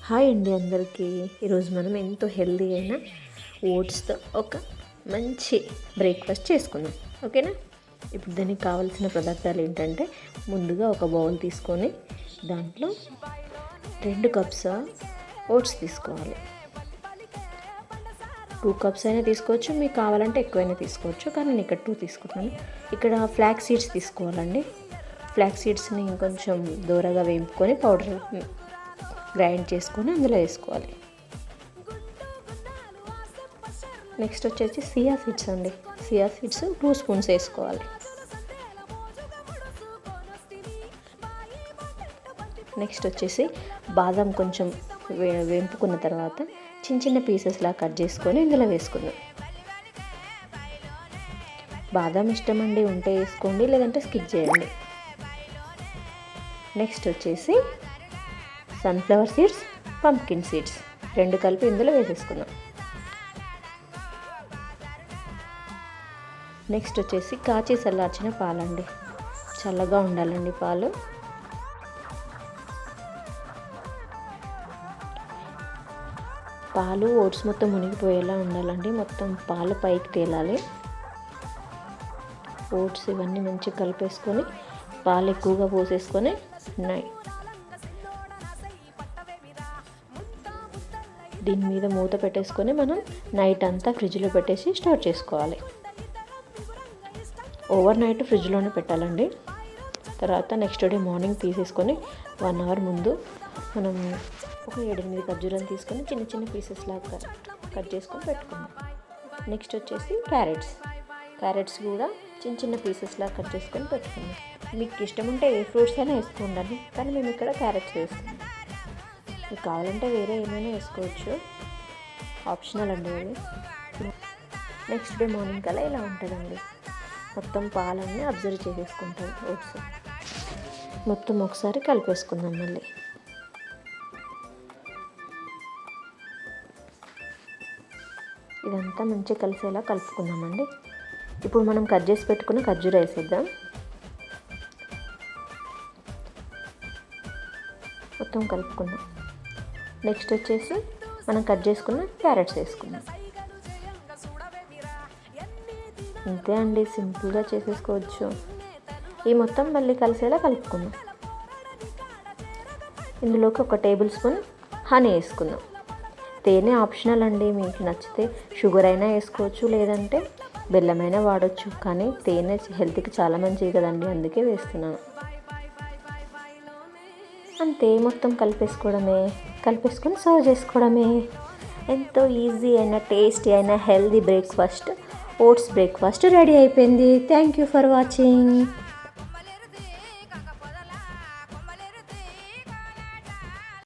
Hi అండి అందరికీ. ఈరోజు మనం ఎంతో హెల్దీ అయిన ఓట్స్తో ఒక మంచి బ్రేక్ఫాస్ట్ చేసుకుందాం. ఓకేనా? ఇప్పుడు దానికి కావాల్సిన పదార్థాలు ఏంటంటే, ముందుగా ఒక బౌల్ తీసుకొని దాంట్లో 2 కప్స్ ఓట్స్ తీసుకోవాలి. 2 కప్స్ అయినా తీసుకోవచ్చు, మీకు కావాలంటే ఎక్కువైనా తీసుకోవచ్చు, కానీ నేను ఇక్కడ 2 తీసుకుంటున్నాను. ఇక్కడ ఫ్లాక్స్ సీడ్స్ తీసుకోవాలండి. ఫ్లాక్స్ సీడ్స్ని కొంచెం దూరగా వేపుకొని పౌడర్ గ్రైండ్ చేసుకొని అందులో వేసుకోవాలి. నెక్స్ట్ వచ్చేసి సియా సీడ్స్ అండి. సియా సీడ్స్ 2 స్పూన్స్ వేసుకోవాలి. నెక్స్ట్ వచ్చేసి బాదం కొంచెం వేపుకున్న తర్వాత చిన్న చిన్న పీసెస్లా కట్ చేసుకొని ఇందులో వేసుకుందాం. బాదం ఇష్టమండి ఉంటే వేసుకోండి, లేదంటే స్కిప్ చేయండి. నెక్స్ట్ వచ్చేసి సన్ఫ్లవర్ సీడ్స్, పంప్కిన్ సీడ్స్ 2 కలిపి ఇందులో వేసేసుకుందాం. నెక్స్ట్ వచ్చేసి కాచి చల్లార్చిన పాలండి. చల్లగా ఉండాలండి పాలు. పాలు ఓట్స్ మొత్తం మునిగిపోయేలా ఉండాలండి. మొత్తం పాలు పైకి తేలాలి. ఓట్స్ ఇవన్నీ మంచిగా కలిపేసుకొని పాలు ఎక్కువగా పోసేసుకొని దీని మీద మూత పెట్టేసుకొని మనం నైట్ అంతా ఫ్రిడ్జ్లో పెట్టేసి స్టోర్ చేసుకోవాలి. ఓవర్ నైట్ ఫ్రిడ్జ్లోనే పెట్టాలండి. తర్వాత నెక్స్ట్ డే మార్నింగ్ తీసేసుకొని 1 అవర్ ముందు మనం ఒక 7-8 ఖర్జూరాలు తీసుకొని చిన్న చిన్న పీసెస్ లాగా కట్ చేసుకొని పెట్టుకున్నాం. నెక్స్ట్ వచ్చేసి క్యారెట్స్ కూడా చిన్న చిన్న పీసెస్ లాగా కట్ చేసుకొని పెట్టుకున్నాం. మీకు ఇష్టం ఉంటే ఏ ఫ్రూట్స్ అయినా వేసుకోండి, కానీ మేము ఇక్కడ క్యారెట్స్ వేస్తున్నాం. మీకు కావాలంటే వేరే ఏమైనా వేసుకోవచ్చు, ఆప్షనల్ అండి అది. నెక్స్ట్ డే మార్నింగ్ కల్లా ఇలా ఉంటుందండి. మొత్తం పాలన్నీ అబ్జర్వ్ చేసేసుకుంటాం ఓట్స్. మొత్తం ఒకసారి కలిపేసుకుందాం. మళ్ళీ ఇదంతా మంచిగా కలిసేలా కలుపుకుందామండి. ఇప్పుడు మనం కట్ చేసి పెట్టుకున్న ఖర్జూర వేసేద్దాం. మొత్తం కలుపుకుందాం. నెక్స్ట్ వచ్చేసి మనం కట్ చేసుకున్న క్యారెట్స్ వేసుకుందాం. అంతే అండి, సింపుల్గా చేసేసుకోవచ్చు. ఈ మొత్తం మళ్ళీ కలిసేలా కలుపుకుందాం. ఇందులోకి 1 టేబుల్ స్పూన్ హనీ వేసుకుందాం. తేనె ఆప్షనల్ అండి, మీకు నచ్చితే షుగర్ అయినా వేసుకోవచ్చు, లేదంటే బెల్లమైనా వాడచ్చు, కానీ తేనె హెల్త్కి చాలా మంచిది కదండి, అందుకే వేస్తున్నాను. అంతే, మొత్తం కలిపేసుకొని సర్వ్ చేసుకోవడమే. ఎంతో ఈజీ అయిన టేస్టీ అయిన healthy breakfast, oats breakfast ready అయిపోయింది. Thank you for watching.